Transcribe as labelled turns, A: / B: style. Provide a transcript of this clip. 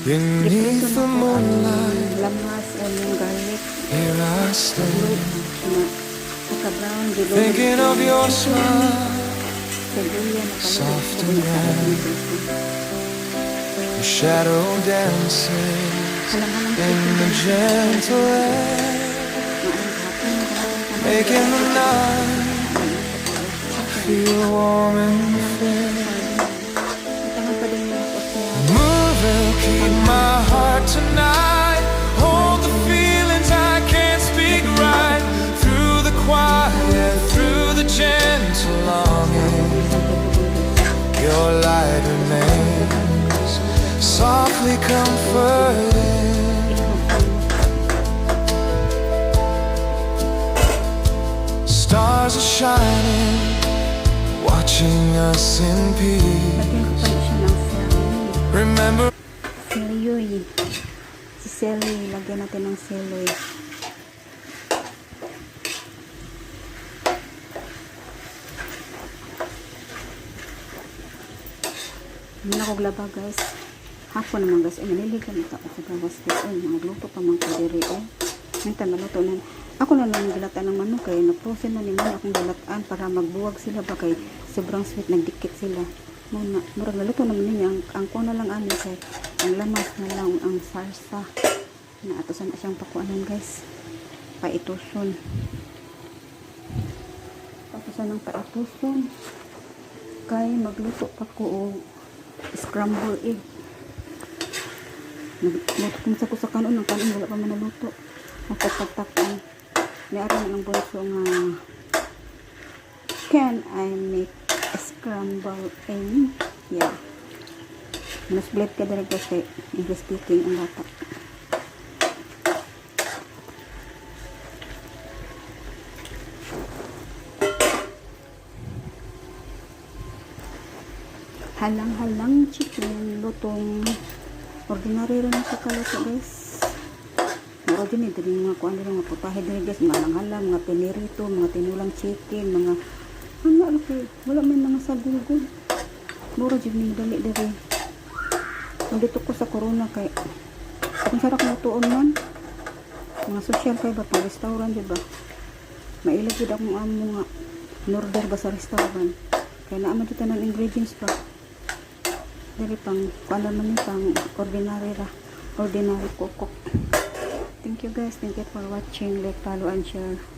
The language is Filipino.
A: Beneath the moonlight,
B: lamas o yung garlic.
A: here I stand,
B: Naka-brown,
A: thinking of your smile,
B: Seguya,
A: soft and round. The shadow dances in the gentle air, making the night feel warm and fair. Move and keep my heart tonight. Hold the feelings I can't speak right. Through the quiet, through the gentle longing, your light remains softly comforting. Stars are shining, watching us in peace. Remember
B: Celery. Si celery, lagyan natin ng celery. Hindi na ako glaba guys. Hapon naman guys. Ay, naliligan ito ako sa gawas guys. Ay, magluto pa mga kadiri. Ay, minta maluto na. Ako na lang gilatan ng manok. Kaya naprosen na naman akong gilatan para magbuwag sila ba kay sobrang sweet. Nagdikit sila. Muna, murag naluto naman niya. Ang ko na lang ano kay ang lamas na lang ang sarsa. Na atosan na siyang pakuanan guys. Paituson. Atosan ng paituson. Kaya magluto pa ko o scramble egg. Nagkumsa ko sa kanon ng kanon wala pa man naluto. Matatak-takan. May araw na ng bunso nga can I make a scramble egg? Yeah. Mas blade ka dali kasi English speaking ang bata. Halang-halang chicken, lutong ordinary rin sa kaluto guys. Maro din ito yung mga kuhan din mga putahe din guys, mga halang-halang, mga pinirito, mga tinulang chicken, mga ano okay, wala may mga sagugod. Maro din yung dali din. Nandito ko sa corona kay kung sarap lutoon man mga social kay ba pang restaurant diba mailag yun akong mga in-order ba sa restaurant kaya naaman dito ng ingredients pa dari pang kuala man yung pang ordinary cook. Thank you guys, thank you for watching, like, follow and share.